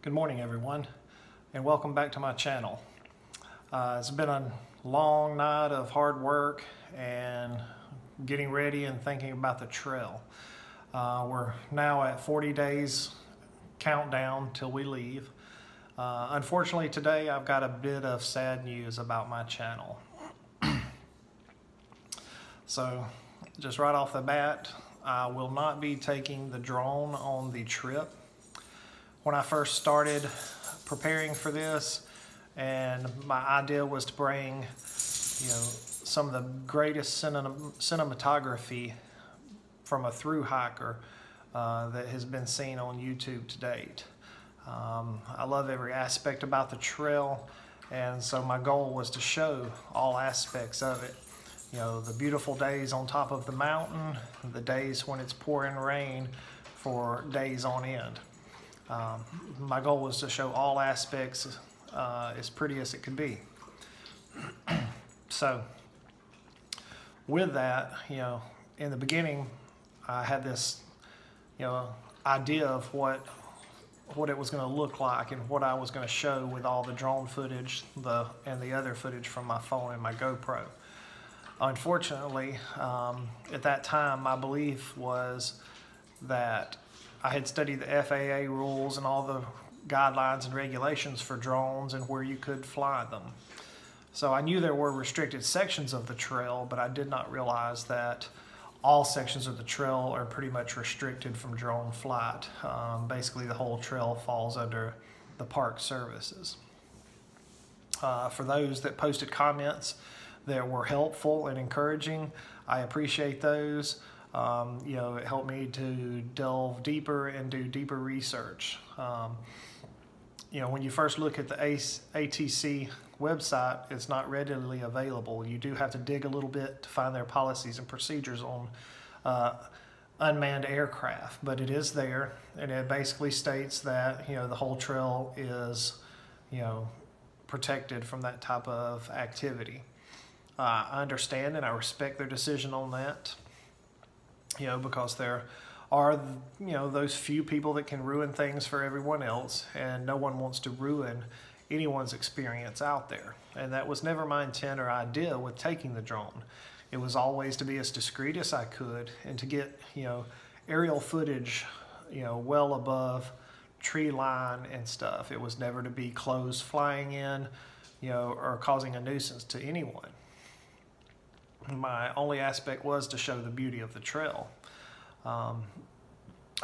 Good morning, everyone, and welcome back to my channel. It's been a long night of hard work and getting ready and thinking about the trail. We're now at 40 days countdown till we leave. Unfortunately, today I've got a bit of sad news about my channel. So, just right off the bat, I will not be taking the drone on the trip. When I first started preparing for this, and my idea was to bring, some of the greatest cinematography from a thru hiker that has been seen on YouTube to date. I love every aspect about the trail, and so my goal was to show all aspects of it. The beautiful days on top of the mountain, the days when it's pouring rain for days on end. My goal was to show all aspects as pretty as it could be. So with that, in the beginning, I had this, idea of what it was going to look like and what I was going to show with all the drone footage and the other footage from my phone and my GoPro. Unfortunately, at that time, my belief was that I had studied the FAA rules and all the guidelines and regulations for drones and where you could fly them. So I knew there were restricted sections of the trail, but I did not realize that all sections of the trail are pretty much restricted from drone flight. Basically, the whole trail falls under the Park Services. For those that posted comments that were helpful and encouraging, I appreciate those. It helped me to delve deeper and do deeper research. When you first look at the ATC website, it's not readily available. You do have to dig a little bit to find their policies and procedures on unmanned aircraft, but it is there, and it basically states that the whole trail is protected from that type of activity. I understand and I respect their decision on that. Because there are, those few people that can ruin things for everyone else, and no one wants to ruin anyone's experience out there. And that was never my intent or idea with taking the drone. It was always to be as discreet as I could and to get, aerial footage, well above tree line and stuff. It was never to be close flying in, or causing a nuisance to anyone. My only aspect was to show the beauty of the trail. I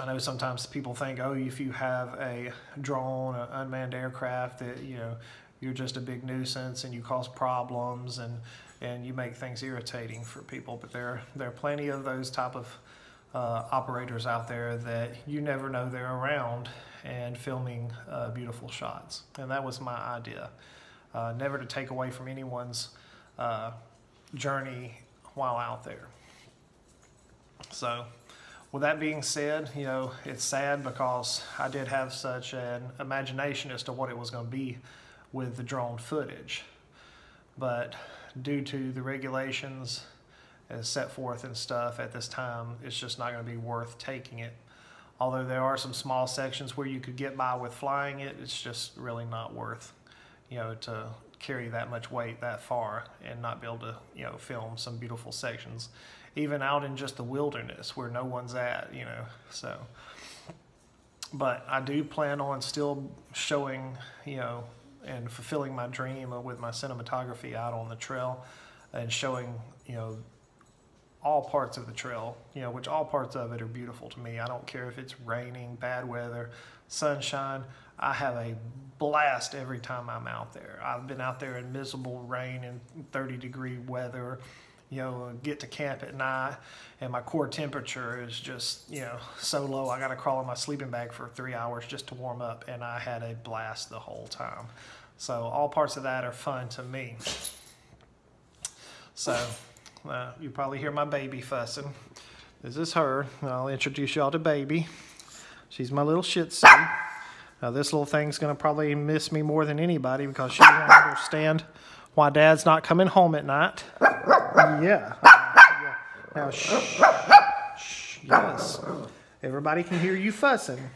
know sometimes people think, oh, if you have a drone, an unmanned aircraft, that you're just a big nuisance and you cause problems and you make things irritating for people. But there are plenty of those type of operators out there that you never know they're around and filming beautiful shots. And that was my idea, never to take away from anyone's journey while out there. So with that being said, it's sad because I did have such an imagination as to what it was going to be with the drone footage, but due to the regulations as set forth and stuff at this time, it's just not going to be worth taking it. Although there are some small sections where you could get by with flying it, it's just really not worth to carry that much weight that far and not be able to film some beautiful sections even out in just the wilderness where no one's at. So but I do plan on still showing and fulfilling my dream with my cinematography out on the trail and showing all parts of the trail, which all parts of it are beautiful to me. I don't care if it's raining, bad weather, sunshine. I have a blast every time I'm out there. I've been out there in miserable rain and 30-degree weather, get to camp at night, and my core temperature is just, so low. I got to crawl in my sleeping bag for 3 hours just to warm up, and I had a blast the whole time. So all parts of that are fun to me. So you probably hear my baby fussing. This is her. I'll introduce y'all to Baby. She's my little Shih Tzu. Now this little thing's gonna probably miss me more than anybody because she won't understand why Dad's not coming home at night. Yeah. Now shh. Shh. Yes. Everybody can hear you fussing.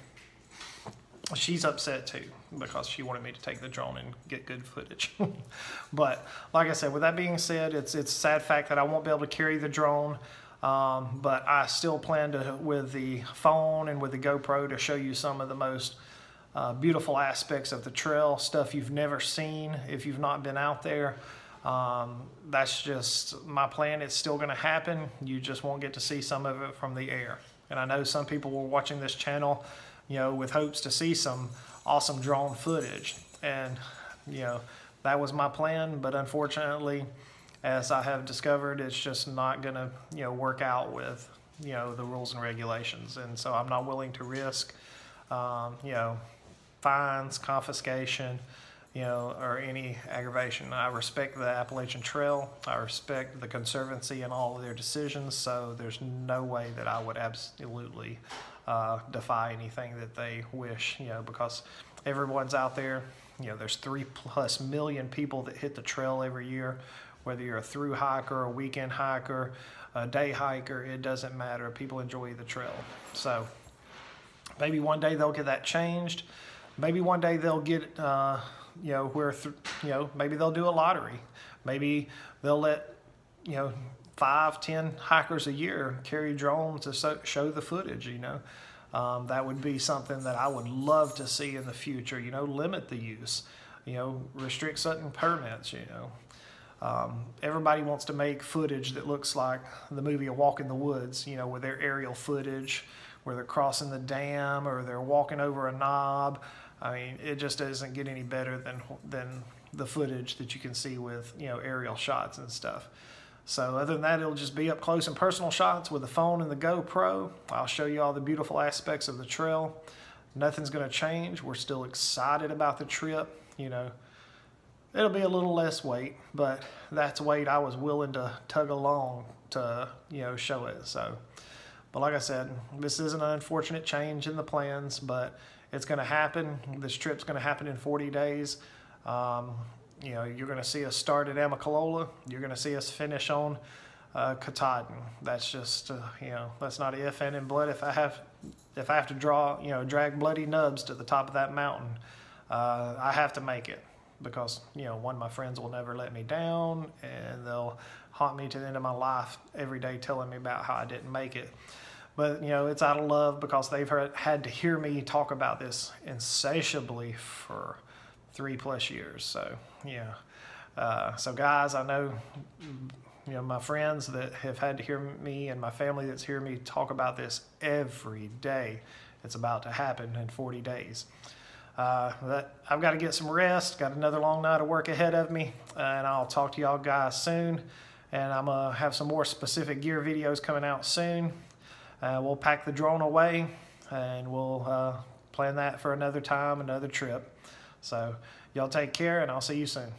she's upset too because she wanted me to take the drone and get good footage. But like I said, with that being said, it's a sad fact that I won't be able to carry the drone. But I still plan to, with the phone and with the GoPro, to show you some of the most beautiful aspects of the trail, stuff you've never seen if you've not been out there. That's just my plan. It's still going to happen. You just won't get to see some of it from the air. And I know some people were watching this channel, you know, with hopes to see some awesome drone footage. And, you know, that was my plan. But unfortunately, as I have discovered, it's just not going to, you know, work out with, you know, the rules and regulations. And so I'm not willing to risk, you know, fines, confiscation, you know, or any aggravation. I respect the Appalachian Trail. I respect the Conservancy and all of their decisions. So there's no way that I would absolutely defy anything that they wish, you know, because everyone's out there. You know, there's 3+ million people that hit the trail every year. Whether you're a through hiker, a weekend hiker, a day hiker, it doesn't matter. People enjoy the trail. So maybe one day they'll get that changed. Maybe one day they'll get, you know, where, you know, maybe they'll do a lottery. Maybe they'll let, you know, 5-10 hikers a year carry drones to show the footage, you know. That would be something that I would love to see in the future, you know, limit the use, you know, restrict certain permits, you know. Everybody wants to make footage that looks like the movie A Walk in the Woods, you know, with their aerial footage, where they're crossing the dam or they're walking over a knob. I mean, it just doesn't get any better than the footage that you can see with, you know, aerial shots and stuff. So other than that, it'll just be up close and personal shots with the phone and the GoPro. I'll show you all the beautiful aspects of the trail. Nothing's going to change. We're still excited about the trip. You know, it'll be a little less weight, but that's weight I was willing to tug along to, you know, show it. So, but like I said, this is an unfortunate change in the plans, but it's going to happen. This trip's going to happen in 40 days. You know, you're going to see us start at Amicalola. You're going to see us finish on Katahdin. That's just, you know, that's not if and in blood. If I have to draw, you know, drag bloody nubs to the top of that mountain, I have to make it, because, you know, one, my friends will never let me down, and they'll haunt me to the end of my life every day telling me about how I didn't make it. But, you know, it's out of love, because they've had to hear me talk about this insatiably for 3+ years. So, yeah. So guys, I know, you know, my friends that have had to hear me and my family that's heard me talk about this every day. It's about to happen in 40 days. I've got to get some rest. Got another long night of work ahead of me, and I'll talk to y'all guys soon. And I'm going to have some more specific gear videos coming out soon. We'll pack the drone away, and we'll plan that for another time, another trip. So y'all take care, and I'll see you soon.